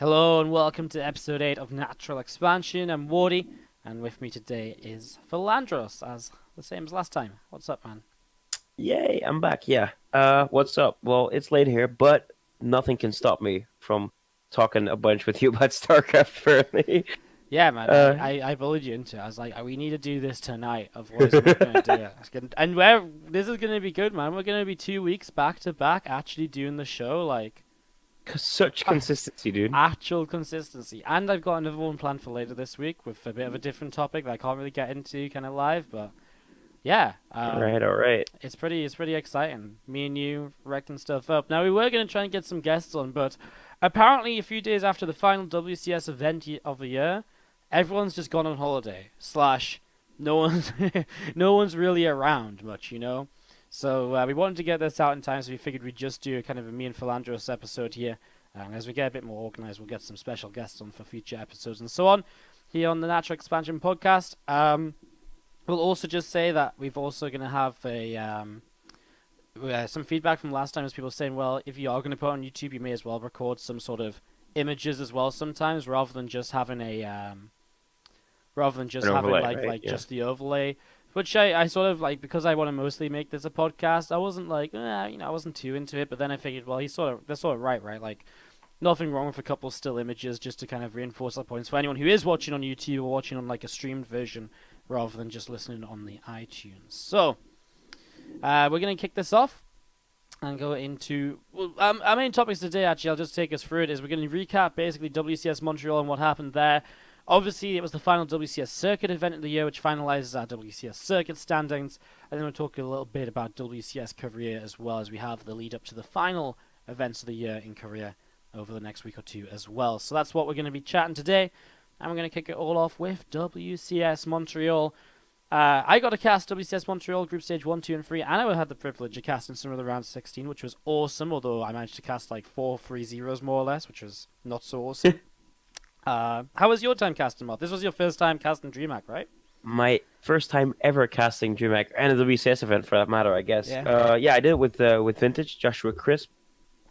Hello and welcome to episode 8 of Natural Expansion. I'm Wardy, and with me today is Thalandros, as the same as last time. What's up, man? Yay, I'm back. Yeah. What's up? Well, it's late here, but nothing can stop me from talking a bunch with you about StarCraft currently. Yeah, man, Uh, I bullied you into it. I was like, we need to do this tonight, otherwise we're not going to do it. And this is going to be good, man. We're going to be 2 weeks back to back actually doing the show, like, such consistency, dude. actual consistency. And I've got another one planned for later this week with a bit of a different topic that I can't really get into kind of live, but yeah. All right. It's pretty exciting. Me and you wrecking stuff up. Now we were gonna try and get some guests on, but apparently a few days after the final WCS event of the year, everyone's just gone on holiday. Slash, no one's no one's really around much. So we wanted to get this out in time, so we figured we'd just do kind of a me and Philandros episode here. And as we get a bit more organized, we'll get some special guests on for future episodes and so on here on the Natural Expansion podcast. We'll also just say that we've also going to have some feedback from last time, as people saying, well, if you are going to put on YouTube, you may as well record some sort of images as well sometimes, rather than just having An overlay, like right? Yeah. just the overlay. Which I sort of like, because I want to mostly make this a podcast. I wasn't like, I wasn't too into it. But then I figured, well, they're sort of right? Like, nothing wrong with a couple still images just to kind of reinforce our points for anyone who is watching on YouTube or watching on like a streamed version rather than just listening on the iTunes. So, we're going to kick this off and go into our main topics today. Actually, I'll just take us through it. Is we're going to recap basically WCS Montreal and what happened there. Obviously, it was the final WCS Circuit event of the year, which finalizes our WCS Circuit standings. And then we'll talk a little bit about WCS Korea as well, as we have the lead up to the final events of the year in Korea over the next week or two as well. So that's what we're going to be chatting today. And we're going to kick it all off with WCS Montreal. I got to cast WCS Montreal Group Stage 1, 2, and 3, and I had the privilege of casting some of the round 16, which was awesome, although I managed to cast like 4-3-0s more or less, which was not so awesome. How was your time casting, Mod? This was your first time casting DreamHack, right? My first time ever casting DreamHack and a WCS event for that matter, I guess. Yeah. Yeah, I did it with Vintage Joshua Crisp.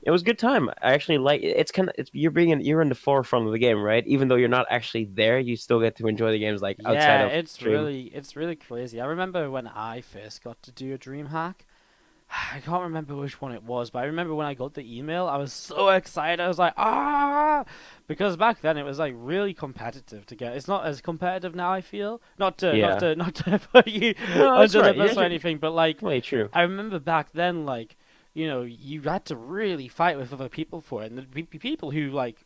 It was a good time. I actually like it's you're in the forefront of the game, right? Even though you're not actually there, you still get to enjoy the games like outside Yeah, of stream. it's really crazy. I remember when I first got to do a DreamHack. I can't remember which one it was, but I remember when I got the email, I was so excited. I was like, because back then it was like really competitive to get. It's not as competitive now, I feel. Yeah. Not to put you No, that's under the right. bus or Yeah, anything, but like totally true. I remember back then, like, you had to really fight with other people for it, and the people who like,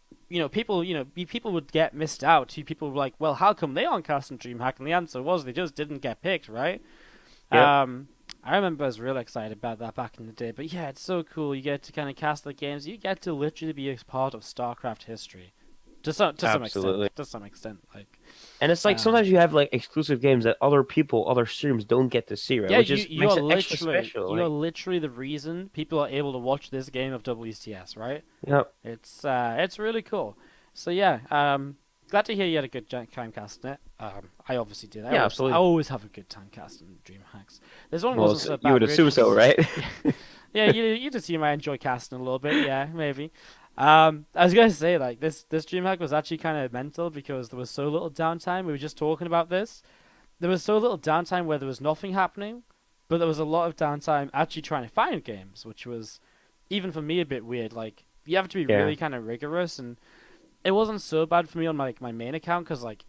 people would get missed out. People were like, well, how come they aren't casting DreamHack? And the answer was they just didn't get picked, right? Yep. I remember I was real excited about that back in the day. But yeah, it's so cool. You get to kind of cast the games. You get to literally be a part of StarCraft history, to some extent. Absolutely. To some extent, like. And it's like Um, sometimes you have like exclusive games that other streams don't get to see, right? yeah, Which you is you makes are it extra literally special. you are Like, literally the reason people are able to watch this game of WCS, right? yep. It's really cool. So yeah, glad to hear you had a good time casting it. I obviously did. Yeah, I absolutely. always have a good time casting DreamHacks. This one Well, wasn't so you bad. would We were assume so, just right? yeah, you just assume I enjoy casting a little bit. Yeah, maybe. I was gonna say like this DreamHack was actually kind of mental because there was so little downtime. We were just talking about this. There was so little downtime where there was nothing happening, but there was a lot of downtime actually trying to find games, which was even for me a bit weird. Like you have to be Yeah. really kind of rigorous, and it wasn't so bad for me on my main account because like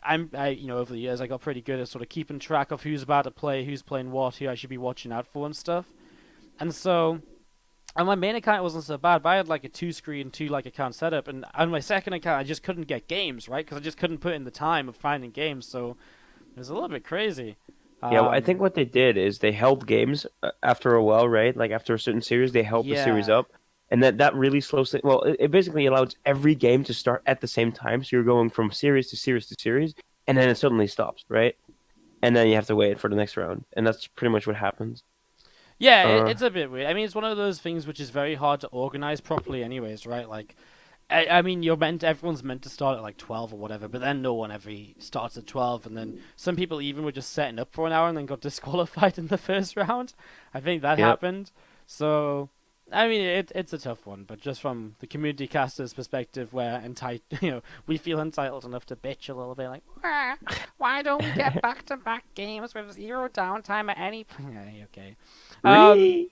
over the years I got pretty good at sort of keeping track of who's about to play, who's playing what, who I should be watching out for and stuff. And so on my main account it wasn't so bad, but I had like a two like account setup, and on my second account I just couldn't get games, right? Because I just couldn't put in the time of finding games, so it was a little bit crazy. Yeah, well, I think Um, what they did is they held games after a while, right? Like after a certain series, they held the series yeah, up, and that really slows it. Well, it basically allows every game to start at the same time, so you're going from series to series to series, and then it suddenly stops, right? And then you have to wait for the next round, and that's pretty much what happens. yeah, Uh, it's a bit weird. I mean, it's one of those things which is very hard to organize properly, anyways, right? Like I mean, everyone's meant to start at like 12 or whatever, but then no one ever starts at 12, and then some people even were just setting up for an hour and then got disqualified in the first round. I think that yep. happened. So I mean, it's a tough one, but just from the community caster's perspective, where we feel entitled enough to bitch a little bit, like, why don't we get back-to-back games with zero downtime at any point? Okay. Re.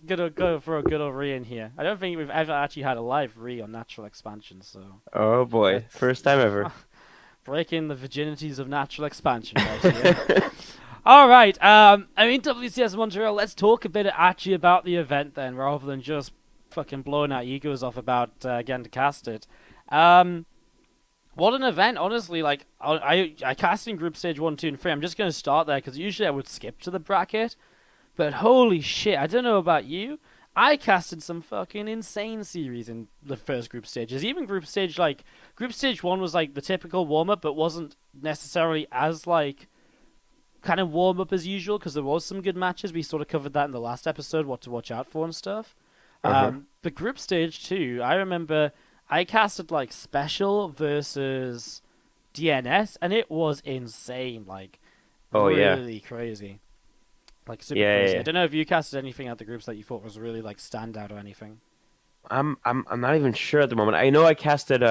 Go for a good old re in here. I don't think we've ever actually had a live re on natural expansion, so Oh boy, that's first time ever. breaking the virginities of natural expansion right here. All right. I mean, WCS Montreal. Let's talk a bit actually about the event then, rather than just fucking blowing our egos off about getting to cast it. What an event, honestly. Like, I cast in Group Stage 1, 2, and 3. I'm just going to start there, because usually I would skip to the bracket. But holy shit, I don't know about you. I casted some fucking insane series in the first group stages. Even Group Stage 1 was, like, the typical warm-up, but wasn't necessarily as, like, kind of warm-up as usual, because there was some good matches. We sort of covered that in the last episode, what to watch out for and stuff. But Group Stage 2, I remember I casted like Special versus DNS, and it was insane. Like, Oh yeah. really crazy. Like, super Yeah, crazy. yeah, I don't know if you casted anything at the groups that you thought was really like standout or anything. I'm not even sure at the moment. I know I casted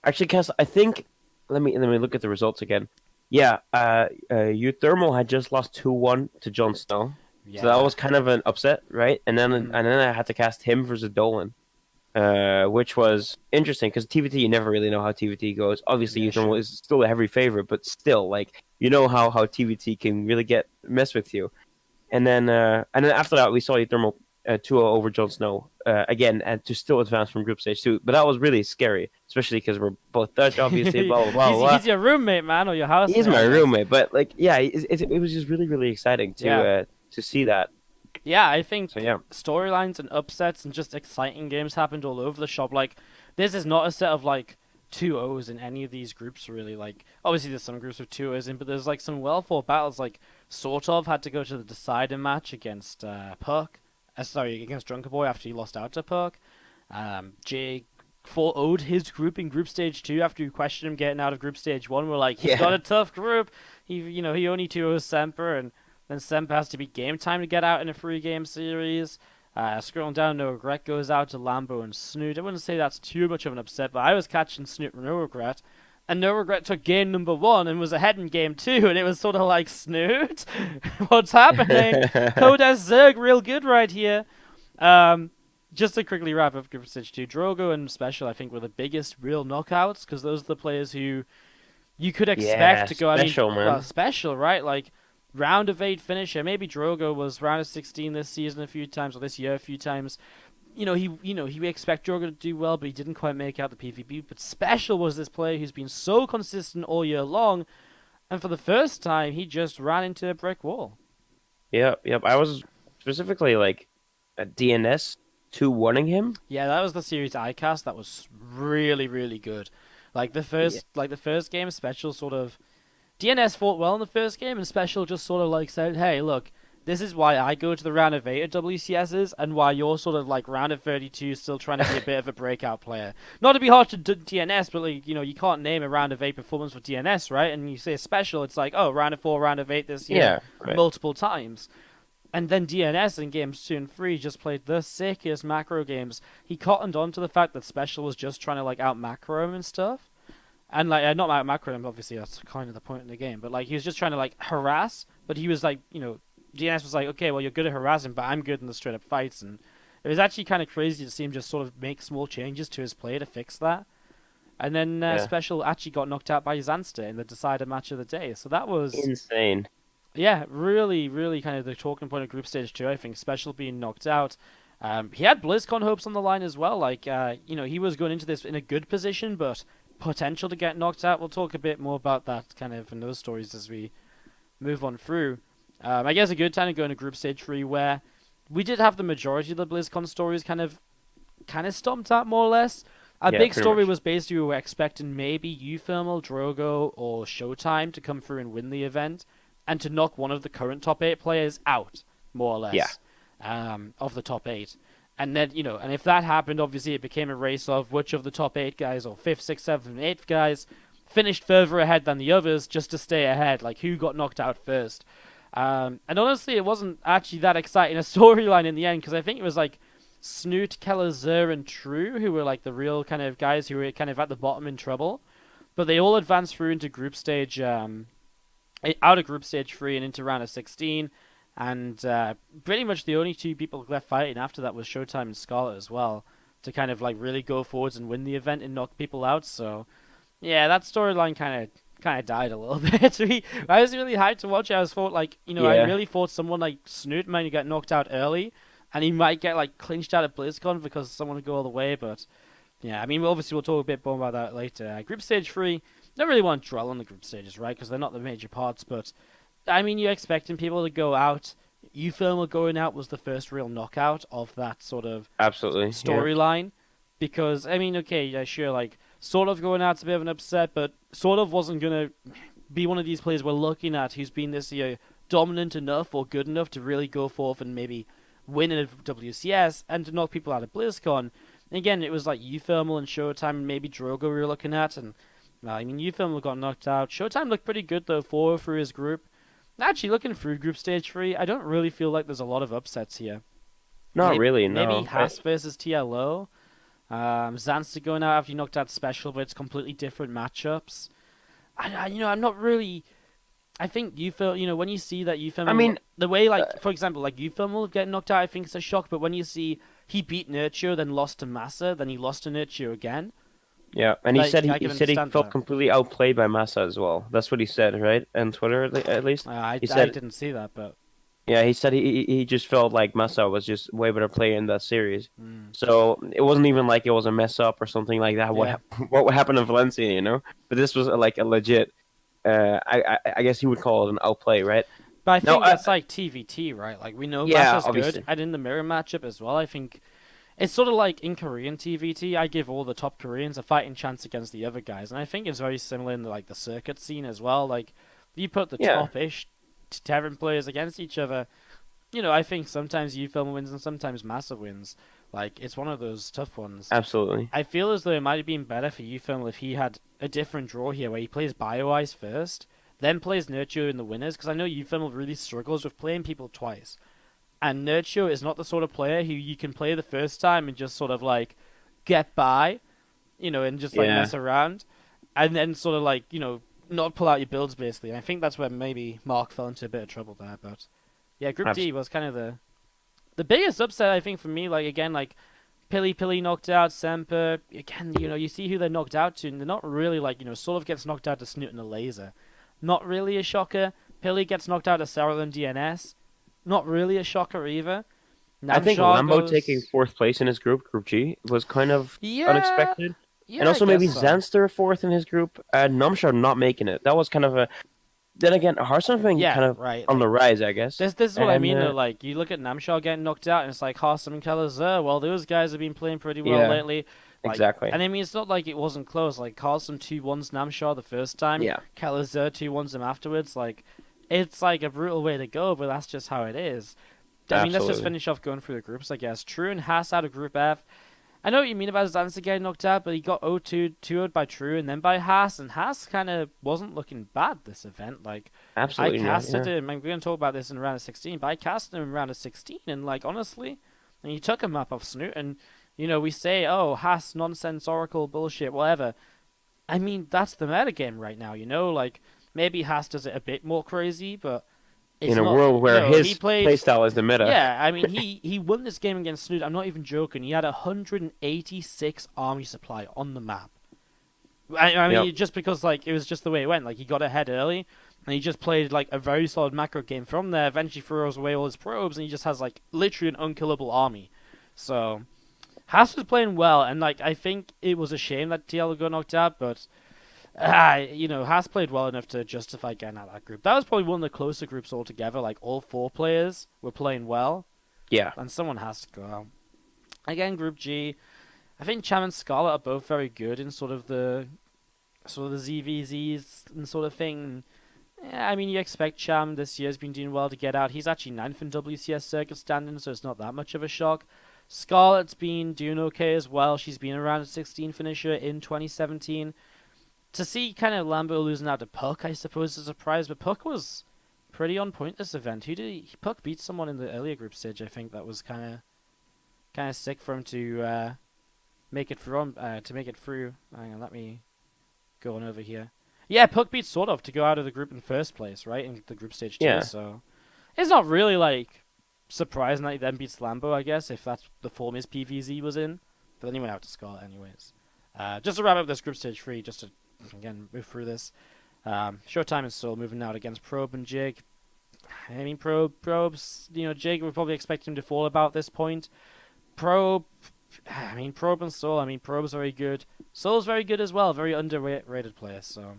actually cast I think let me look at the results again. Yeah, Uthermal had just lost 2-1 to Jon Snow. So that Yeah. was kind of an upset, right? And then I had to cast him versus Dolan. Which was interesting because TVT, you never really know how TVT goes. Obviously, Yeah, Uthermal sure. is still a heavy favorite, but still, like, you know how TVT can really mess with you. And then after that, we saw Ethermal 2-0 over Jon Snow again, and to still advance from Group Stage 2. But that was really scary, especially because we're both Dutch, obviously. Blah blah blah blah. He's your roommate, man, or your He's housemate, my I guess. roommate, but like, yeah, it was just really really exciting Yeah. to see that. Yeah, I think So yeah, storylines and upsets and just exciting games happened all over the shop. Like, this is not a set of like 2-0s in any of these groups, really. Like, obviously there's some groups with 2-0s in, but there's like some well fought battles. Like, sort of had to go to the decider match against Puck. Against Drunker Boy after he lost out to Puck. Jay 4-0'd his group in Group Stage 2 after we questioned him getting out of Group Stage 1. We're like, he's got yeah, a tough group. He only 2-0's Semper, and then Semper has to be game time to get out in a 3-game series. Scrolling down, No Regret goes out to Lambo and Snoot. I wouldn't say that's too much of an upset, but I was catching Snoot and No Regret. And No Regret took game number 1 and was ahead in game 2, and it was sort of like, Snoot? What's happening? Codes Zerg real good right here. Just to quickly wrap up Group Stage 2, Drogo and Special, I think, were the biggest real knockouts, because those are the players who you could expect yeah, to go. special man. Special, right? Like, round of 8 finisher. Maybe Drogo was round of 16 this season a few times, or this year a few times. We expect Drogo to do well, but he didn't quite make out the PvP. But Special was this player who's been so consistent all year long, and for the first time, he just ran into a brick wall. Yep. I was specifically like a DNS 2-1ing him. Yeah, that was the series I cast. That was really, really good. Like the first game, Special sort of DNS fought well in the first game, and Special just sort of like said, "Hey, look, this is why I go to the round of 8 at WCSs, and why you're sort of like round of 32 still trying to be a bit of a breakout player. Not to be hard to DNS, but like, you can't name a round of 8 performance for DNS, right? And you say Special, it's like, oh, round of 4, round of 8 this year, Yeah, right. multiple times." And then DNS in games 2 and 3 just played the sickest macro games. He cottoned on to the fact that Special was just trying to like out macro him and stuff. And like not out macro him, obviously that's kind of the point in the game. But like he was just trying to like harass. But he was like, DNS was like, okay, well you're good at harassing, but I'm good in the straight up fights. And it was actually kind of crazy to see him just sort of make small changes to his play to fix that. And then Yeah. Special actually got knocked out by Zanster in the decider match of the day. So that was Insane. yeah, really, really kind of the talking point of Group Stage 2, I think. Special being knocked out. He had BlizzCon hopes on the line as well. Like, he was going into this in a good position, but potential to get knocked out. We'll talk a bit more about that kind of in those stories as we move on through. I guess a good time to go into Group Stage 3, where we did have the majority of the BlizzCon stories kind of stomped out more or less. A Yeah, big pretty story much. was basically we were expecting maybe Uthermal, Drogo, or Showtime to come through and win the event, and to knock one of the current top 8 players out, more or Yeah. less, of the top 8. And then, and if that happened, obviously it became a race of which of the top 8 guys, or 5th, 6th, 7th, and 8th guys, finished further ahead than the others just to stay ahead, like who got knocked out first. And honestly, it wasn't actually that exciting a storyline in the end because I think it was like Snoot, Kelleher, and True who were like the real kind of guys who were kind of at the bottom in trouble. But they all advanced through into group stage, out of group stage 3 and into round of 16. And pretty much the only two people left fighting after that was Showtime and Scarlet as well to kind of like really go forwards and win the event and knock people out. So yeah, that storyline kind of died a little bit. I was really hyped to watch it. I was thought like I Yeah. really thought someone like Snoot might get knocked out early, and he might get like clinched out of BlizzCon because someone would go all the way. But yeah, I mean obviously we'll talk a bit more about that later. Group stage 3, don't really want to dwell on the group stages, right? Because they're not the major parts. But I mean you're expecting people to go out. Ufilm going out was the first real knockout of that sort of Absolutely. Yeah. storyline, because I mean, okay, yeah, sure, like sort of going out's a bit of an upset, but sort of wasn't gonna be one of these players we're looking at who's been this year dominant enough or good enough to really go forth and maybe win a WCS and to knock people out of BlizzCon. And again, it was like Uthermal and Showtime and maybe Drogo we were looking at, and I mean Uthermal got knocked out. Showtime looked pretty good though, 4 through his group. Actually, looking through group stage 3, I don't really feel like there's a lot of upsets here. Not really. Maybe No. Haas versus TLO. Zanster going out after he knocked out Special, but it's completely different matchups. I'm not really. I think you feel, when you see that you I mean, the way, like, for example, like you will get knocked out, I think it's a shock. But when you see he beat Nurture, then lost to Massa, then he lost to Nurture again. yeah, and he Like, said I he can said he understand felt that. completely outplayed by Massa as well. That's what he said, right? On Twitter, at least. I He I said, didn't see that, but yeah, he said he just felt like Massa was just way better player in that series. mm, So it wasn't even like it was a mess up or something like that. yeah. What happened in Valencia, you know? But this was like a legit. I guess you would call it an outplay, right? But I No, think that's like TVT, right? Like we know yeah, Massa's good, obviously, and in the mirror matchup as well, I think it's sort of like in Korean TVT. I give all the top Koreans a fighting chance against the other guys, and I think it's very similar in the circuit scene as well. Like you put the yeah, top-ish Terran players against each other. I think sometimes UFilm wins and sometimes Massa wins. Like it's one of those tough ones. absolutely. I feel as though it might have been better for UFilm if he had a different draw here, where he plays BioEyes first, then plays Nurture in the winners. Because I know UFilm really struggles with playing people twice. And Nurture is not the sort of player who you can play the first time and just sort of like get by, and just like Yeah, mess around, and then sort of like not pull out your builds basically. And I think that's where maybe Mark fell into a bit of trouble there. But yeah, Group D was kind of the biggest upset I think for me. Like again, like Pili knocked out Semper again. You see who they're knocked out to, and they're not really like sort of gets knocked out to Snoot and a Laser. Not really a shocker. Pili gets knocked out to Cyril and DNS. Not really a shocker either. I think Namshar Lambo taking goes. fourth place in his Group G, was kind of Yeah, unexpected. And yeah, I also maybe guess so. Zanster fourth in his group, and Numshar not making it. That was kind of a. Then again, Hearthstone's been Yeah, kind of right. on Like the rise, I guess. this is what I And mean though. Like you look at Namshar getting knocked out, and it's like Harsam and Kalazar. Well, those guys have been playing pretty well yeah, lately. Like, exactly. and I mean, it's not like it wasn't close. Like Carlson 2-1s Namshar the first time, Yeah, Kalazar 2-1s him afterwards. Like, it's like a brutal way to go, but that's just how it is. I mean, let's just absolutely. finish off going through the groups, I guess. True and Haas out of Group F. I know what you mean about Zanza getting knocked out, but he got 2-0'd by True and then by Haas, and Haas kind of wasn't looking bad this event. Like, I Absolutely not. casted Yeah. him. I'm going to talk about this in round of 16, but I casted him in round of 16, and like honestly, and he took a map off Snoot, and we say, oh, Haas nonsense, Oracle bullshit, whatever. I mean, that's the metagame right now. Like maybe Haas does it a bit more crazy, but In it's a not. world where He his played. playstyle is the meta. Yeah, I mean, he won this game against Snoot. I'm not even joking. He had 186 army supply on the map. I Yep. mean, just because like it was just the way it went. Like he got ahead early, and he just played like a very solid macro game from there. Eventually throws away all his probes, and he just has like literally an unkillable army. So Haas was playing well, and like I think it was a shame that TL got knocked out, but Haas played well enough to justify getting out of that group. That was probably one of the closer groups altogether. Like all 4 players were playing well, Yeah. and someone has to go out. Again, Group G. I think Cham and Scarlet are both very good in sort of the ZVZs and sort of thing. Yeah, I mean, you expect Cham this year's been doing well to get out. He's actually 9th in WCS Circuit standing, so it's not that much of a shock. Scarlet's been doing okay as well. She's been around a 16 finisher in 2017. To see kind of Lambo losing out to Puck, I suppose, is a surprise, but Puck was pretty on point this event. Who did he Puck beat someone in the earlier group stage? I think that was kind of sick for him to make it through. To make it through. Hang on, let me go on over here. Yeah, Puck beat sort of to go out of the group in first place, right, in the group stage 2. Yeah. So it's not really like surprising that he then beats Lambo, I guess, if that's the form his PVZ was in. But then he went out to Scarlet anyways. Just to wrap up this group stage 3, just to again move through this. Showtime is still moving out against Probe and Jig. I mean, Probe's, Jig would probably expect him to fall about this point. Probe and Soul, Probe's very good. Soul's very good as well, very underrated player, so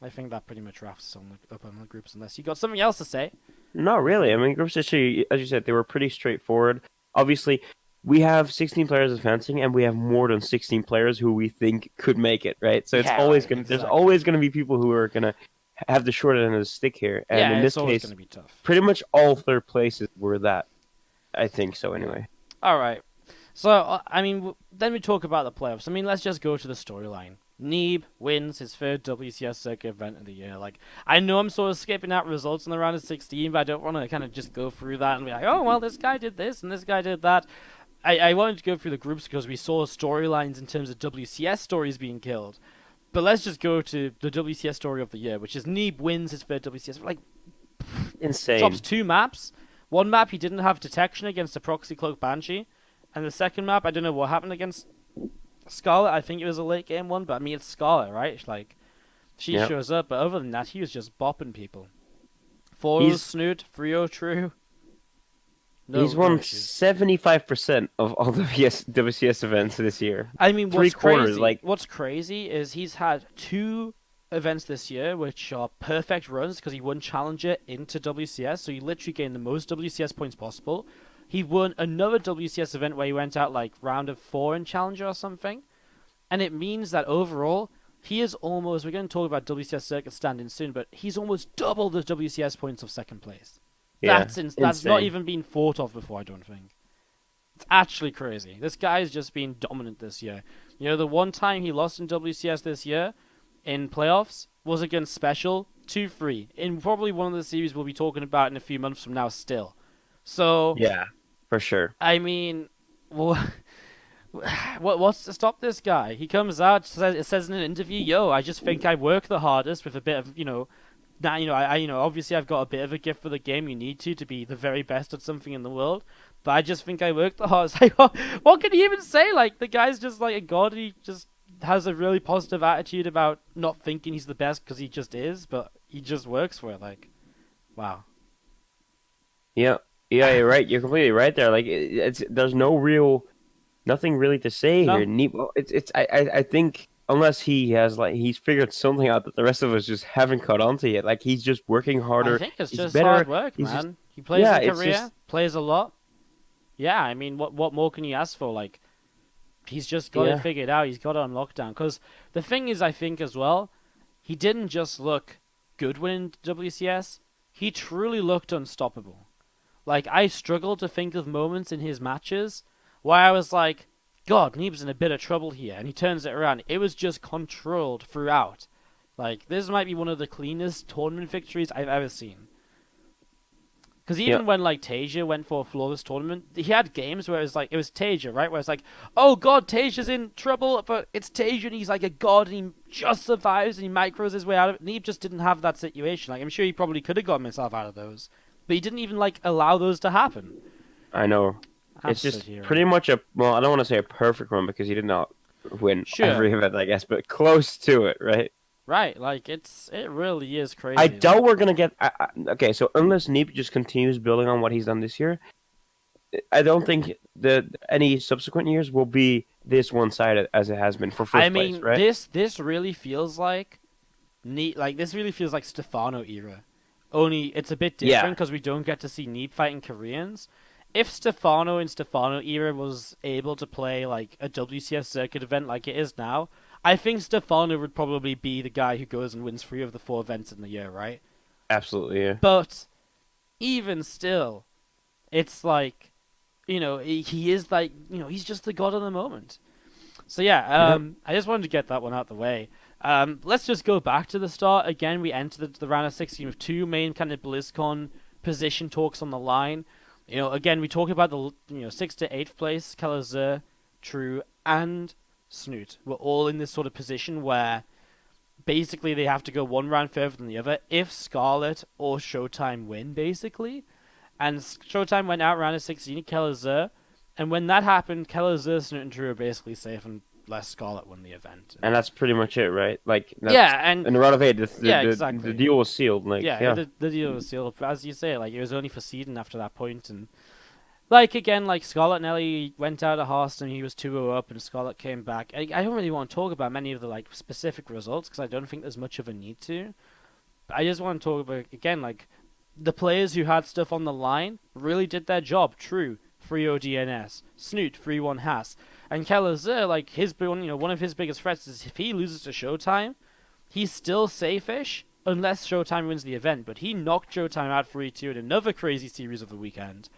I think that pretty much wraps up on the groups, unless you got something else to say. Not really. I mean, group stage 3, as you said, they were pretty straightforward. Obviously, we have 16 players advancing, and we have more than 16 players who we think could make it, right? So it's always going. Exactly. There's always going to be people who are going to have the short end of the stick here, and in this case, gonna be tough. Pretty much all third places were that. I think so, anyway. All right. So then we talk about the playoffs. Let's just go to the storyline. Neeb wins his third WCS Circuit event of the year. Like, I know I'm sort of skipping out results in the round of 16, but I don't want to kind of just go through that and be like, oh, well, this guy did this and this guy did that. I wanted to go through the groups because we saw storylines in terms of WCS stories being killed. But let's just go to the WCS story of the year, which is Neeb wins his third WCS. Like, insane. Drops 2 maps. One map he didn't have detection against the Proxy Cloak Banshee. And the second map, I don't know what happened against Scarlet. I think it was a late game one, but it's Scarlet, right? Like, she shows up, but other than that, he was just bopping people. 4-0 Snoot, 3-0 True. He's won 75% of all the WCS events this year. What's crazy is he's had 2 events this year which are perfect runs because he won Challenger into WCS, so he literally gained the most WCS points possible. He won another WCS event where he went out like round of 4 in Challenger or something. And it means that overall, he is almost, we're going to talk about WCS Circuit standing soon, but he's almost double the WCS points of second place. Yeah, that's not even been thought of before, I don't think. It's actually crazy. This guy's just been dominant this year. The one time he lost in WCS this year in playoffs was against Special 2-3 in probably one of the series we'll be talking about in a few months from now still. So yeah, for sure. What's to stop this guy? He comes out, says in an interview, "Yo, I just think I work the hardest with a bit of obviously I've got a bit of a gift for the game. You need to be the very best at something in the world, but I just think I work the hardest." Like, what can he even say? Like, the guy's just like a god. He just has a really positive attitude about not thinking he's the best because he just is, but he just works for it. Like, wow. Yeah, you're right. You're completely right there. Like, there's nothing really to say here. I think unless he's figured something out that the rest of us just haven't caught on to yet. Like, he's just working harder. I think it's just hard work, man. He plays in Korea, plays a lot. Yeah, what more can you ask for? Like, he's just got it figured out. He's got it on lockdown. Because the thing is, I think as well, he didn't just look good winning WCS. He truly looked unstoppable. Like, I struggled to think of moments in his matches where I was like, God, Neeb's in a bit of trouble here, and he turns it around. It was just controlled throughout. Like, this might be one of the cleanest tournament victories I've ever seen. Because even when, like, Tasia went for a flawless tournament, he had games where it was Tasia, right? Where it's like, oh God, Tasia's in trouble, but it's Tasia, and he's like a god, and he just survives, and he micros his way out of it. Neeb just didn't have that situation. Like, I'm sure he probably could have gotten himself out of those, but he didn't even, like, allow those to happen. I know. It's just pretty much I don't want to say a perfect one because he did not win every event, I guess, but close to it, right? Right, like, it really is crazy. I doubt we're going to get... okay, so unless Neeb just continues building on what he's done this year, I don't think that any subsequent years will be this one-sided as it has been for first place, right? This really feels like... this really feels like Stefano era. Only it's a bit different because we don't get to see Neeb fighting Koreans. If Stefano in Stefano era was able to play like a WCS Circuit event like it is now, I think Stefano would probably be the guy who goes and wins 3 of the 4 events in the year, right? Absolutely, yeah. But even still, it's like, he is like, he's just the god of the moment. So yeah, I just wanted to get that one out the way. Let's just go back to the start again. We entered the round of 16 with two main kind of BlizzCon position talks on the line. Again, we talk about the 6th to 8th place. Kalazur, True, and Snoot were all in this sort of position where basically they have to go one round further than the other if Scarlet or Showtime win, basically. And Showtime went out round of 16, Kalazur, and when that happened, Kalazur, Snoot, and True are basically safe unless Scarlet won the event. And that's pretty much it, right? Like, and in the round of 8, exactly. The deal was sealed. Like, the deal was sealed. As you say, like, it was only for seeding after that point, and like again, like Scarlet and Ellie went out of Hearthstone, he was 2-0 up, and Scarlet came back. I don't really want to talk about many of the like specific results because I don't think there's much of a need to. But I just want to talk about again, like the players who had stuff on the line really did their job. True, 3-0 DNS, Snoot 3-1 Haas. And Kalazur, like one of his biggest threats is if he loses to Showtime, he's still safe-ish unless Showtime wins the event. But he knocked Showtime out 3-2 in another crazy series of the weekend,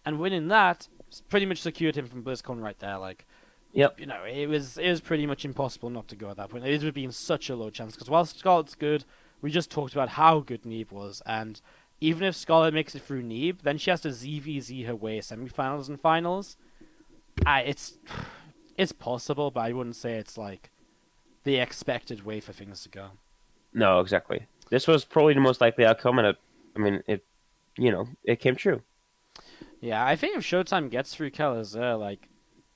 and winning that pretty much secured him from BlizzCon right there. Like, yep. It was pretty much impossible not to go at that point. It would have been such a low chance because while Scarlet's good, we just talked about how good Neeb was, and even if Scarlet makes it through Neeb, then she has to ZVZ her way semifinals and finals. It's possible, but I wouldn't say it's like the expected way for things to go. No, exactly. This was probably the most likely outcome, and it came true. Yeah, I think if Showtime gets through Kalazur, like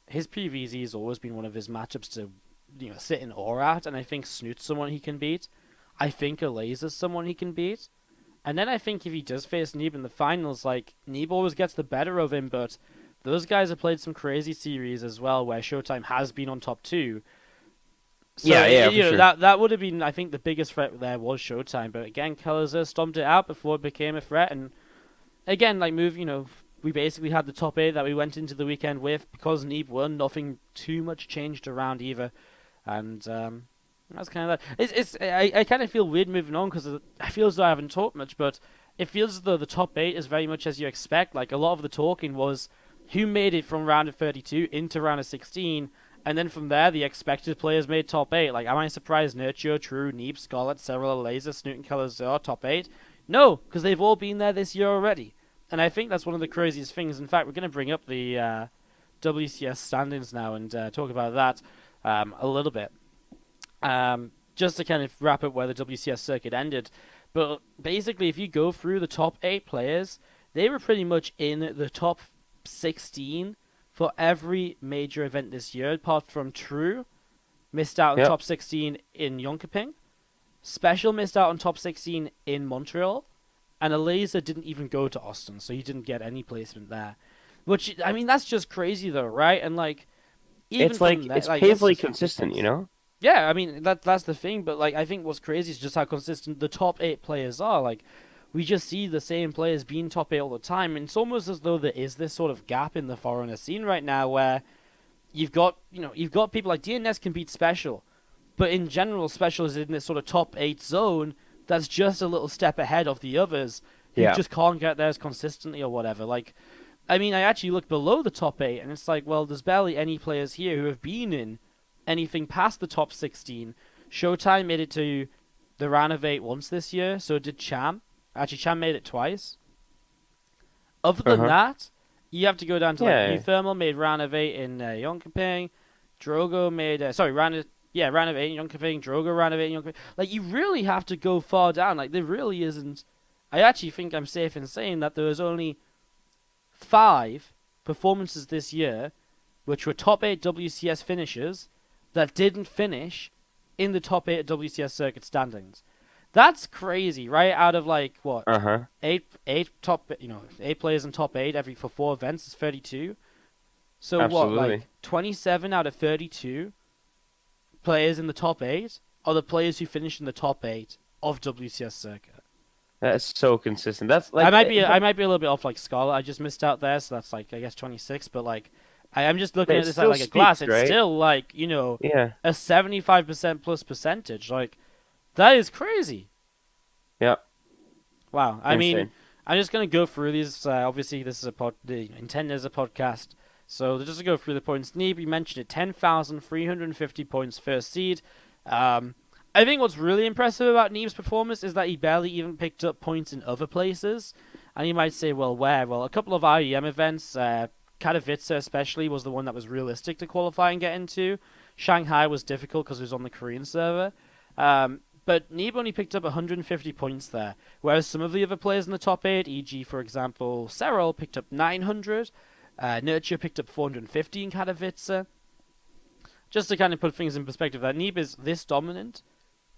his PVZ has always been one of his matchups to sit in awe at, and I think Snoot's someone he can beat. I think Alaza's someone he can beat. And then I think if he does face Neeb in the finals, like Neeb always gets the better of him, but those guys have played some crazy series as well where Showtime has been on top 2. So, sure. that would have been, I think, the biggest threat there was Showtime. But again, Kalazur stomped it out before it became a threat. And again, like we basically had the top 8 that we went into the weekend with. Because Neeb won, nothing too much changed around either. And that's kind of that. I kind of feel weird moving on because I feel as though I haven't talked much, but it feels as though the top 8 is very much as you expect. Like, a lot of the talking was who made it from round of 32 into round of 16, and then from there, the expected players made top 8. Like, am I surprised Nurture, True, Neeb, Scarlet, Several, Laser, Snoot, and Kalazur top 8? No, because they've all been there this year already. And I think that's one of the craziest things. In fact, we're going to bring up the WCS standings now and talk about that a little bit. Just to kind of wrap up where the WCS circuit ended. But basically, if you go through the top 8 players, they were pretty much in the top 16 for every major event this year, apart from True, missed out on top 16 in Jönköping, Special missed out on top 16 in Montreal, and Alaza didn't even go to Austin, so he didn't get any placement there. Which, I mean, that's just crazy though, right? And like, even it's like, it's painfully consistent, you know? Yeah, I mean, that's the thing, but like, I think what's crazy is just how consistent the top 8 players are. Like, we just see the same players being top 8 all the time, and it's almost as though there is this sort of gap in the foreigner scene right now where you've got people like DNS can beat Special, but in general, Special is in this sort of top 8 zone that's just a little step ahead of the others who just can't get there as consistently or whatever. Like, I mean, I actually look below the top 8, and it's like, well, there's barely any players here who have been in anything past the top 16. Showtime made it to the round of 8 once this year, so did Cham. Actually, Cham made it twice. Other than that, you have to go down to like Uthermal made round of 8 in Jönköping. Drogo made round of 8 in Jönköping. Drogo round of 8 in Jönköping. Like, you really have to go far down. Like, there really isn't. I actually think I'm safe in saying that there was only 5 performances this year which were top 8 WCS finishers that didn't finish in the top 8 WCS circuit standings. That's crazy, right? Out of like what? 8 players in top 8 for 4 events is 32. So Absolutely. What, like 27 out of 32 players in the top 8 are the players who finished in the top 8 of WCS circuit. That's so consistent. That's like I might be a little bit off like Scarlet. I just missed out there, so that's like I guess 26. But like I'm just looking at this like a glass. It's still like a 75% plus percentage. Like, that is crazy. Yeah. Wow. I mean, I'm just gonna go through these. Obviously, this is the intent is a podcast, so just to go through the points. Neeb, you mentioned it, 10,350 points first seed. I think what's really impressive about Neeb's performance is that he barely even picked up points in other places. And you might say, well, where? Well, a couple of IEM events, Katowice especially was the one that was realistic to qualify and get into. Shanghai was difficult because it was on the Korean server. But Neeb only picked up 150 points there, whereas some of the other players in the top 8, e.g., for example, Serral picked up 900, Nurture picked up 450 in Katowice. Just to kind of put things in perspective, that Neeb is this dominant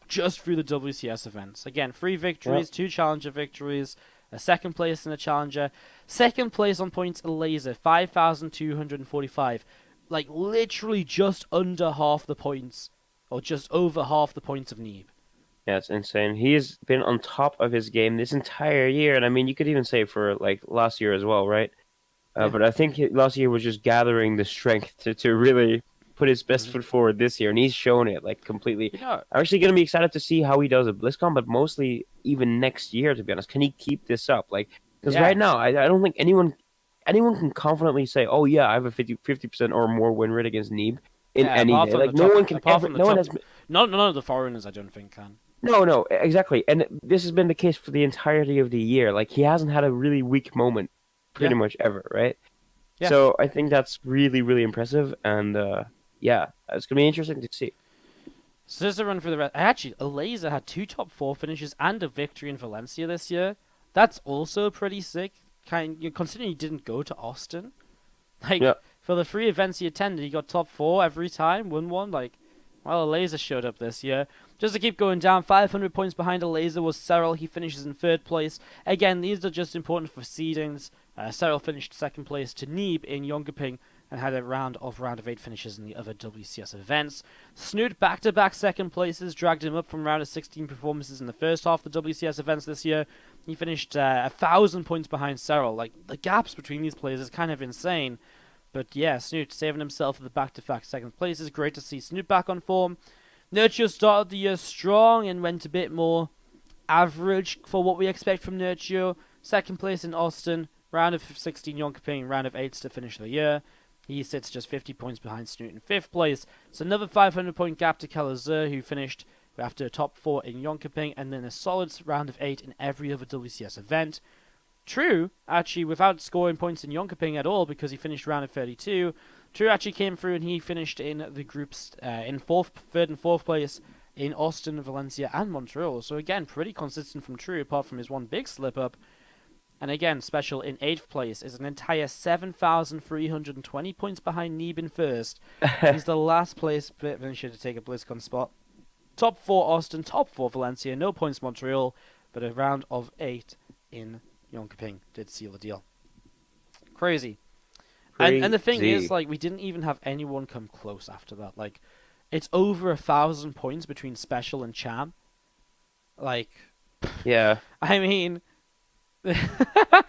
just through the WCS events. Again, 3 victories, 2 challenger victories, a second place in a challenger, second place on points a laser, 5,245. Like, literally just under half the points, or just over half the points of Neeb. Yeah, it's insane. He's been on top of his game this entire year, and I mean, you could even say for like last year as well, right? Yeah. But I think last year was just gathering the strength to really put his best foot forward this year, and he's shown it like completely. I'm actually going to be excited to see how he does at BlizzCon, but mostly even next year, to be honest. Can he keep this up? Like, because right now, I don't think anyone can confidently say, "Oh yeah, I have a 50% or more win rate against Neeb in any day." Like no one can ever. No one has. None of the foreigners, I don't think, can. No, exactly. And this has been the case for the entirety of the year. Like, he hasn't had a really weak moment pretty much ever, right? Yeah. So I think that's really, really impressive. And, yeah, it's going to be interesting to see. So there's a run for the rest. Actually, Alaza had 2 top 4 finishes and a victory in Valencia this year. That's also pretty sick. Considering he didn't go to Austin. Like, for the 3 events he attended, he got top 4 every time, won one. Like, well, Alaza showed up this year. Just to keep going down, 500 points behind Alaza was Serral. He finishes in 3rd place. Again, these are just important for seedings. Serral finished 2nd place to Neeb in Jönköping and had a round of 8 finishes in the other WCS events. Snoot back-to-back 2nd places dragged him up from round of 16 performances in the first half of the WCS events this year. He finished 1,000 points behind Serral. Like, the gaps between these players is kind of insane. But yeah, Snoot saving himself at the back-to-back 2nd places. Great to see Snoot back on form. Nurture started the year strong and went a bit more average for what we expect from Nurture. 2nd place in Austin, round of 16 Jönköping, round of 8s to finish the year. He sits just 50 points behind Snoot in 5th place. So another 500-point gap to Kalazur, who finished after a top 4 in Jönköping, and then a solid round of 8 in every other WCS event. True, actually, without scoring points in Jönköping at all, because he finished round of 32, True actually came through and he finished in the groups in 3rd and 4th place in Austin, Valencia, and Montreal. So again, pretty consistent from True, apart from his one big slip-up. And again, special in 8th place is an entire 7,320 points behind Neeb in 1st. He's the last place finisher to take a BlizzCon spot. Top 4 Austin, top 4 Valencia, no points Montreal, but a round of 8 in Jönköping did seal the deal. Crazy. And the thing is, like, we didn't even have anyone come close after that. Like, it's over 1,000 points between Special and Cham. Like, yeah. I mean, but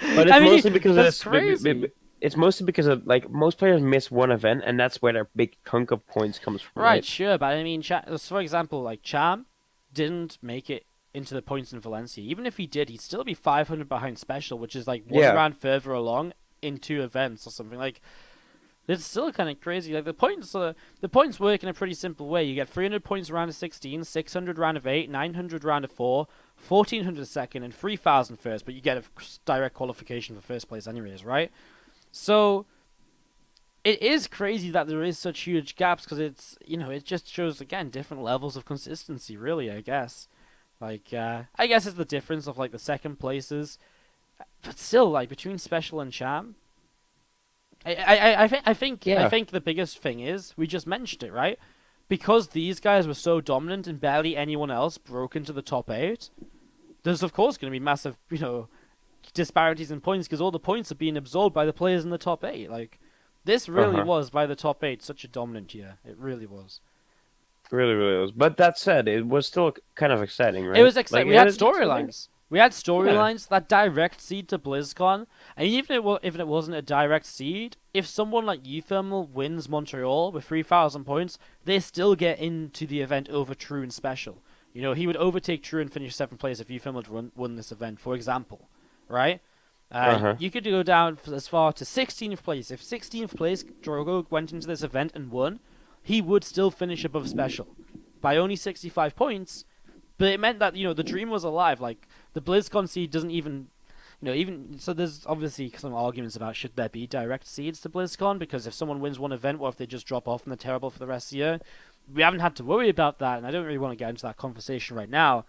it's mostly because that's crazy. It's mostly because of, like, most players miss one event, and that's where their big chunk of points comes from. Right, sure, but I mean, for example, like, Cham didn't make it into the points in Valencia. Even if he did, he'd still be 500 behind Special, which is like one round further along in 2 events or something. Like, it's still kind of crazy. Like, the points work in a pretty simple way. You get 300 points round of 16, 600 round of 8, 900 round of 4, 1,400 second, and 3,000 first. But you get a direct qualification for 1st place anyways, right? So it is crazy that there is such huge gaps, because it's, you know, it just shows, again, different levels of consistency, really, I guess. Like, I guess it's the difference of, like, the 2nd places. But still, like, between Special and Cham, I think the biggest thing is, we just mentioned it, right? Because these guys were so dominant and barely anyone else broke into the top 8, there's of course going to be massive, you know, disparities in points, because all the points are being absorbed by the players in the top 8. Like, this really was, by the top 8, such a dominant year. It really was. Really, really was. But that said, it was still kind of exciting, right? It was exciting. Like, we had storylines. We had storylines that direct seed to BlizzCon, and even if it wasn't a direct seed, if someone like Uthermal wins Montreal with 3,000 points, they still get into the event over True and Special. You know, he would overtake True and finish 7th place if Uthermal had won this event, for example, right? You could go down as far to 16th place. If 16th place Drogo went into this event and won, he would still finish above Special. by only 65 points, but it meant that, the dream was alive. Like, the BlizzCon seed doesn't even, even, so there's obviously some arguments about should there be direct seeds to BlizzCon, because if someone wins one event, what if they just drop off and they're terrible for the rest of the year? We haven't had to worry about that, and I don't really want to get into that conversation right now.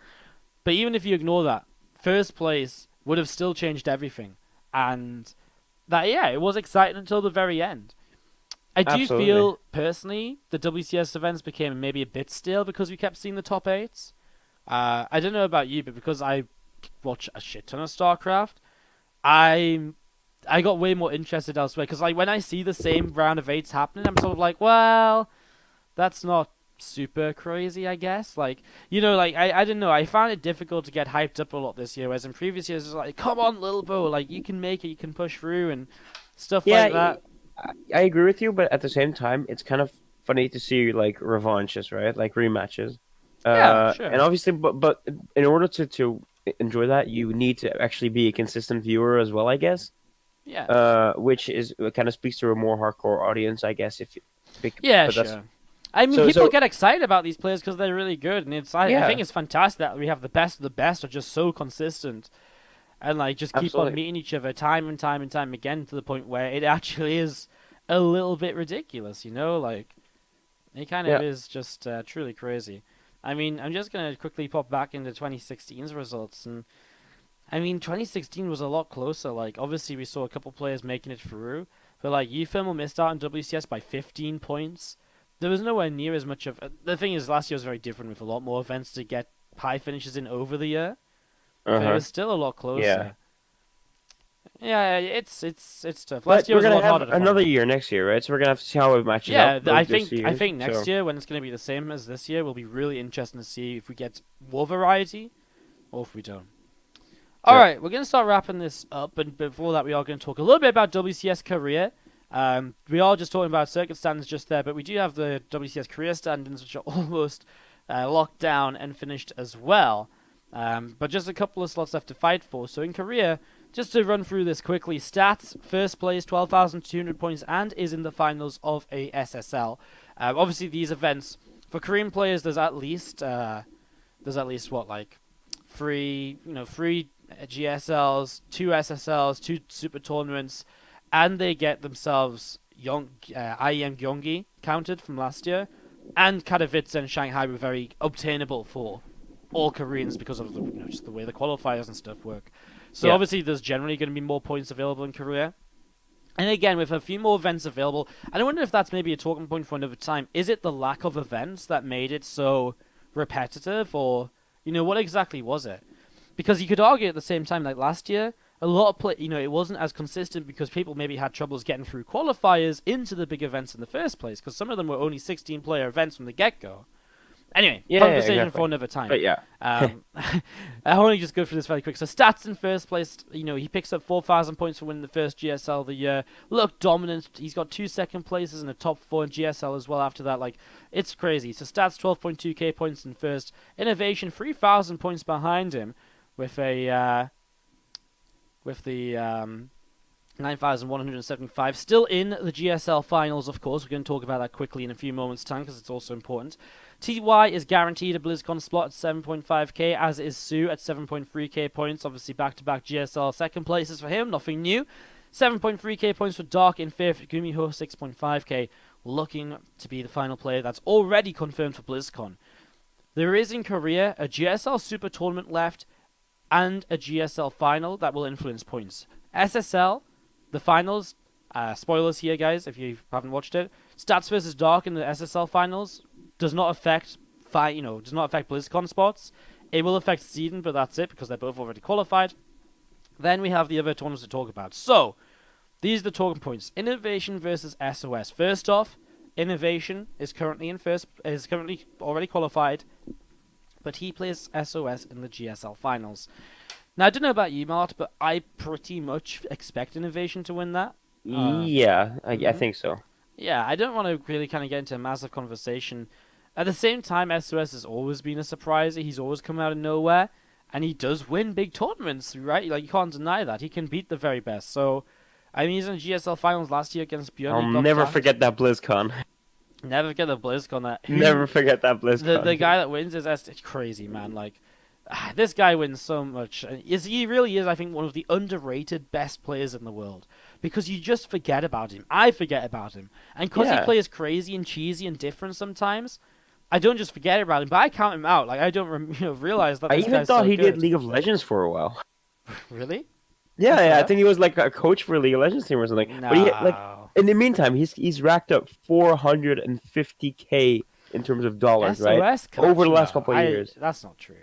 But even if you ignore that, first place would have still changed everything. And that, yeah, it was exciting until the very end. I do Absolutely. feel, personally, the WCS events became maybe a bit stale because we kept seeing the top 8s. I don't know about you, but because I watch a shit ton of StarCraft, I got way more interested elsewhere. Because like, when I see the same round of 8s happening, I'm sort of like, well, that's not super crazy, I guess. Like, like, I don't know. I found it difficult to get hyped up a lot this year, whereas in previous years, it's like, come on, little bro, like, you can make it, you can push through, and stuff like that. I agree with you, but at the same time, it's kind of funny to see like revanches, right? Like rematches. Yeah, sure. And obviously, but in order to enjoy that, you need to actually be a consistent viewer as well, I guess. Yeah. Which is kind of speaks to a more hardcore audience, I guess. Yeah, but sure. I mean, so people so get excited about these players because they're really good, and I yeah, think it's fantastic that we have the best of the best are just so consistent, and like just keep on absolutely. meeting each other time and time and time again to the point where it actually is a little bit ridiculous, like it kind of Yeah. is just truly crazy. I mean, I'm just gonna quickly pop back into 2016's results, and I mean, 2016 was a lot closer. Like, obviously, we saw a couple players making it through, but like, UThermal missed out on WCS by 15 points. There was nowhere near as much of. The thing is, last year was very different with a lot more events to get high finishes in over the year, but it Uh-huh. was still a lot Yeah. closer. Yeah, it's tough. Last But year we're was a gonna lot have harder to another follow. year next year, right? So we're gonna have to see how it matches Yeah, up both this I year. think next So year, when it's going to be the same as this year, will be really interesting to see if we get more variety or if we don't. All yeah. right, we're going to start wrapping this up, and before that, we are going to talk a little bit about WCS Korea. We are just talking about circuit standings just there, but we do have the WCS Korea standings, which are almost locked down and finished as well. But just a couple of slots left to fight for. So in Korea, just to run through this quickly, Stats, first place, 12,200 points, and is in the finals of a SSL. Obviously, these events, for Korean players, there's at least what, like, three GSLs, two SSLs, two super tournaments, and they get themselves IEM Gyeonggi counted from last year, and Katowice and Shanghai were very obtainable for all Koreans because of just the way the qualifiers and stuff work. So Yeah. obviously there's generally going to be more points available in Korea. And again, with a few more events available, and I wonder if that's maybe a talking point for another time. Is it the lack of events that made it so repetitive, or what exactly was it? Because you could argue at the same time, like last year, a lot of it wasn't as consistent because people maybe had troubles getting through qualifiers into the big events in the first place, because some of them were only 16-player events from the get-go. Anyway, Yeah, conversation exactly. for another time. But yeah. I want to just go through this very quick. So Stats in first place, he picks up 4,000 points for winning the first GSL of the year. Look dominant. He's got 2 second places and a top 4 in GSL as well after that. Like, it's crazy. So Stats 12.2k points in first. Innovation 3,000 points behind him with the 9,175. Still in the GSL finals, of course. We're going to talk about that quickly in a few moments' time because it's also important. TY is guaranteed a BlizzCon slot at 7.5k, as is Sue at 7.3k points. Obviously, back-to-back GSL second places for him, nothing new. 7.3k points for Dark in fifth. Gumiho 6.5k, looking to be the final player that's already confirmed for BlizzCon. There is in Korea a GSL Super Tournament left and a GSL final that will influence points. SSL, the finals, spoilers here, guys, if you haven't watched it. Stats versus Dark in the SSL finals does not affect BlizzCon spots. It will affect seeding, but that's it because they're both already qualified. Then we have the other tournaments to talk about. So these are the talking points: Innovation versus SOS. First off, Innovation is currently already qualified, but he plays SOS in the GSL finals. Now I don't know about you, Mart, but I pretty much expect Innovation to win that. Yeah, I think so. Yeah, I don't want to really kind of get into a massive conversation. At the same time, SOS has always been a surprise. He's always come out of nowhere, and he does win big tournaments, right? Like, you can't deny that. He can beat the very best. So, I mean, he's in GSL finals last year against Björn. I'll never forget that BlizzCon. Never forget the BlizzCon that. Never forget that The BlizzCon. guy that wins is it's crazy, man. Like, this guy wins so much. He really is, I think, one of the underrated best players in the world. Because you just forget about him. I forget about him. And because he Yeah. plays crazy and cheesy and different sometimes, I don't just forget about him, but I count him out. Like, I don't realize that I this even guy's thought so he did good. League of Legends for a while. Really? Yeah, That's yeah, I fair. think he was like a coach for a League of Legends team or something. But he like No. in the meantime, he's racked up 450K in terms of dollars, right? SOS? Over the Coach? last No. couple of years. That's not true.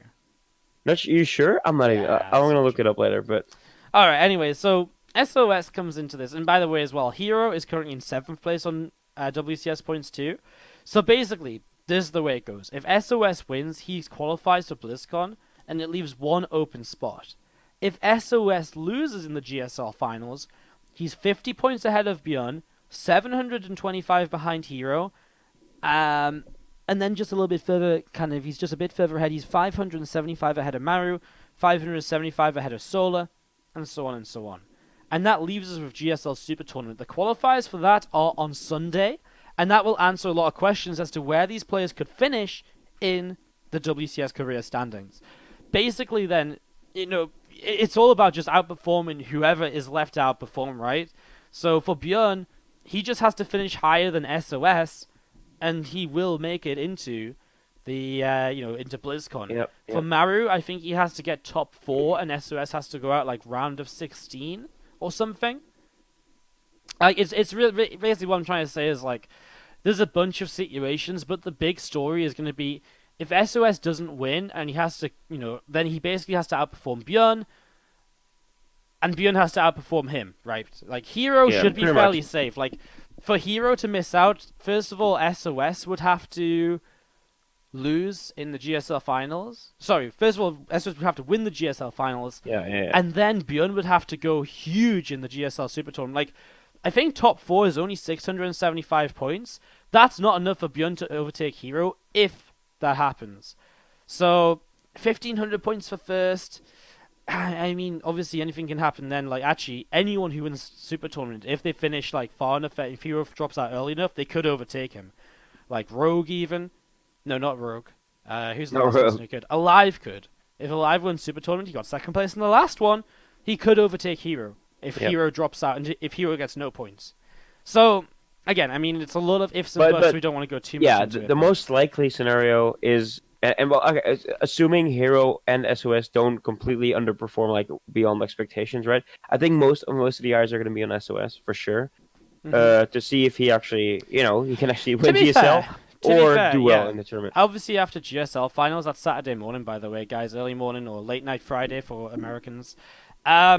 Not you sure? I'm not even. Yeah, I'm that's gonna not look true. it up later, but Alright, anyway, so SOS comes into this. And by the way, as well, Hero is currently in 7th place on WCS points too. So basically, this is the way it goes. If SOS wins, he qualifies for BlizzCon, and it leaves one open spot. If SOS loses in the GSL finals, he's 50 points ahead of Bjorn, 725 behind Hero, and then just a little bit further, he's just a bit further ahead. He's 575 ahead of Maru, 575 ahead of Solar, and so on and so on. And that leaves us with GSL Super Tournament. The qualifiers for that are on Sunday, and that will answer a lot of questions as to where these players could finish in the WCS Korea standings. Basically, then, it's all about just outperforming whoever is left to outperform, right? So for Bjorn, he just has to finish higher than SOS, and he will make it into the into BlizzCon. yep. For Maru, I think he has to get top 4, and SOS has to go out like round of 16 or something. Like it's really basically what I'm trying to say is like there's a bunch of situations, but the big story is going to be if SOS doesn't win and he has to, then he basically has to outperform Bjorn, and Bjorn has to outperform him, right? Like Hero Yeah, should be pretty fairly much. safe. Like for Hero to miss out, first of all, SOS would have to lose in the GSL finals. Sorry, first of all, SOS would have to win the GSL finals, Yeah. and then Bjorn would have to go huge in the GSL Super Tournament. Like, I think top 4 is only 675 points. That's not enough for Bjorn to overtake Hero if that happens. So, 1,500 points for first. I mean, obviously anything can happen then. Like, actually, anyone who wins Super Tournament, if they finish like far enough, if Hero drops out early enough, they could overtake him. Like Rogue even. No, not Rogue. Who's the No, last person who could? Alive could. If Alive wins Super Tournament, he got second place in the last one. He could overtake Hero if Yep. Hero drops out and if Hero gets no points. So, again, I mean, it's a lot of ifs and But buts. So we don't want to go too much yeah, into it. the most likely scenario is, and well, okay, assuming Hero and SOS don't completely underperform like beyond expectations, right? I think most of the eyes are going to be on SOS for sure. To see if he actually, he can actually To win be GSL fair, or do well yeah. in the tournament. Obviously, after GSL finals, that's Saturday morning, by the way, guys. Early morning or late night Friday for Americans. I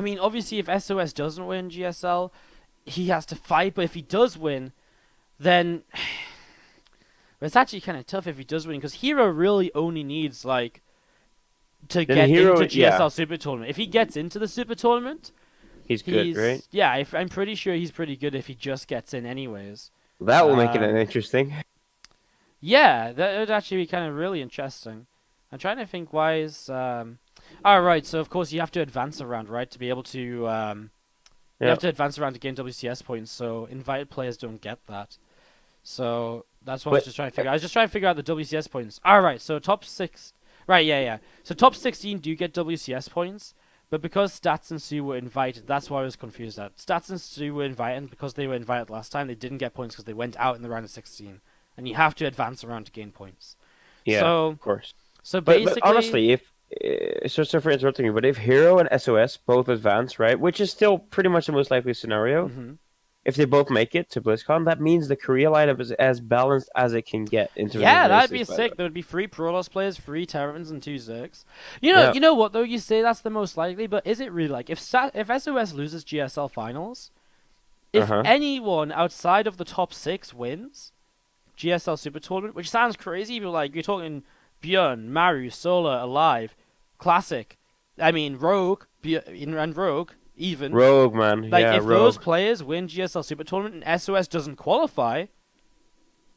mean, obviously, if SOS doesn't win GSL, he has to fight. But if he does win, then it's actually kind of tough if he does win because Hero really only needs like to Then get Hero, into GSL yeah. Super Tournament. If he gets into the Super Tournament, He's good, right? yeah. I'm pretty sure he's pretty good if he just gets in, anyways. That will make it Um, interesting. Yeah, that would actually be kind of really interesting. I'm trying to think why is Alright, so of course you have to advance around, right, to be able to you Yeah. have to advance around to gain WCS points, so invited players don't get that. So that's what I was But just trying to figure out. I was just trying to figure out the WCS points. Alright, so top 6 right, yeah. So top 16 do get WCS points, but because Stats and Sue were invited, that's why I was confused at. Stats and Sue were invited, and because they were invited last time, they didn't get points because they went out in the round of 16. And you have to advance around to gain points. yeah, So of course. so But basically, honestly, if sorry for interrupting you, but if Hero and SOS both advance, right, which is still pretty much the most likely scenario, mhm. if they both make it to BlizzCon, that means the Korea lineup is as balanced as it can get in terms Yeah, of that'd races, be by the sick. way. There would be 3 Protoss players, 3 Terrans, and 2 Zergs. Yeah. You know what though? You say that's the most likely, but is it really like if SOS loses GSL finals, if Uh-huh. anyone outside of the top 6 wins GSL Super Tournament, which sounds crazy, but like you're talking Bjorn, Maru, Solar, Alive, Classic. I mean Rogue, and Rogue even. Rogue, man. Like yeah, if Rogue. those players win GSL Super Tournament and SOS doesn't qualify.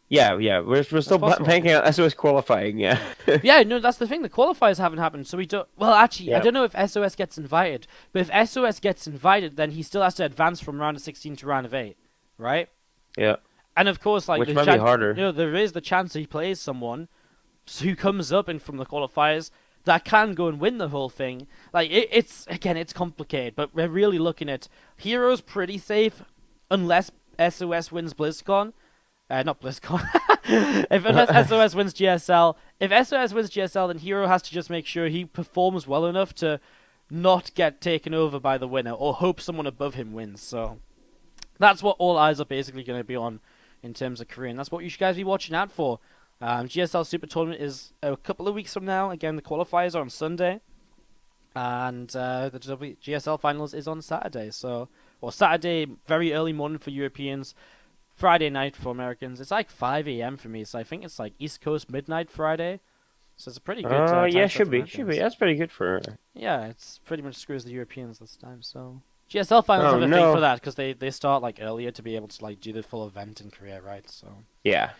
Yeah. We're still possible. banking on SOS qualifying, yeah. Yeah, no, that's the thing. The qualifiers haven't happened, so we don't. Well, actually, I Yeah. don't know if SOS gets invited, but if SOS gets invited, then he still has to advance from round of 16 to round of 8, right? Yeah. And of course, like which might be harder. there is the chance he plays someone who comes up in from the qualifiers that can go and win the whole thing. Like it's again, it's complicated, but we're really looking at Hero's pretty safe unless SOS wins BlizzCon. Not BlizzCon. Unless SOS wins GSL. If SOS wins GSL, then Hero has to just make sure he performs well enough to not get taken over by the winner, or hope someone above him wins. So that's what all eyes are basically going to be on in terms of Korea, and that's what you should guys be watching out for. GSL Super Tournament is a couple of weeks from now. Again, the qualifiers are on Sunday, and the GSL Finals is on Saturday. So, Saturday, very early morning for Europeans, Friday night for Americans. It's like 5 a.m. for me, so I think it's like East Coast midnight Friday. So it's a pretty good time yeah, slot for should be. Americans. That's pretty good for. Yeah, it's pretty much screws the Europeans this time. So GSL Finals have a thing for that because they start like earlier to be able to like do the full event in Korea, right? So yeah.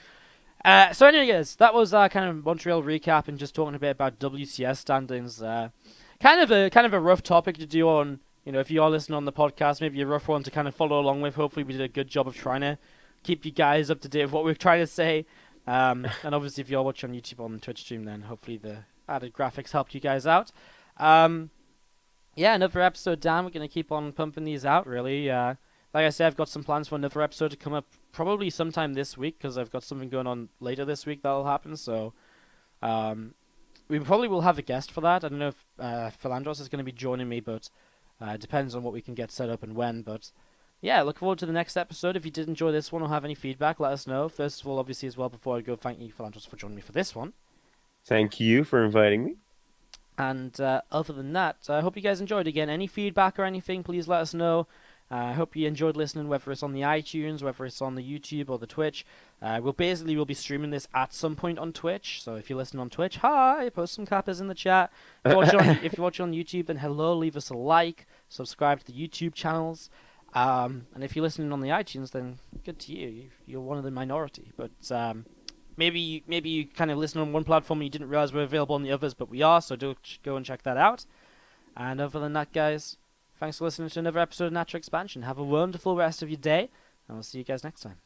So anyway, guys, that was kind of Montreal recap and just talking a bit about WCS standings. Kind of a rough topic to do on, if you are listening on the podcast, maybe a rough one to kind of follow along with. Hopefully, we did a good job of trying to keep you guys up to date with what we're trying to say. And obviously, if you're watching on YouTube or on the Twitch stream, then hopefully the added graphics helped you guys out. Yeah, another episode down. We're gonna keep on pumping these out. Really, like I said, I've got some plans for another episode to come up probably sometime this week because I've got something going on later this week that'll happen. So, we probably will have a guest for that. I don't know if Thalandros is going to be joining me, but it depends on what we can get set up and when. But yeah, look forward to the next episode. If you did enjoy this one or have any feedback, let us know. First of all, obviously, as well, before I go, thank you, Thalandros, for joining me for this one. Thank you for inviting me. And other than that, I hope you guys enjoyed. Again, any feedback or anything, please let us know. I hope you enjoyed listening, whether it's on the iTunes, whether it's on the YouTube or the Twitch. We'll be streaming this at some point on Twitch. So if you're listening on Twitch, hi, post some cappers in the chat. If you're watching on YouTube, then hello, leave us a like, subscribe to the YouTube channels. And if you're listening on the iTunes, then good to you. You're one of the minority. But maybe you kind of listen on one platform and you didn't realize we're available on the others, but we are. So do go and check that out. And other than that, guys, thanks for listening to another episode of Natural Expansion. Have a wonderful rest of your day, and we'll see you guys next time.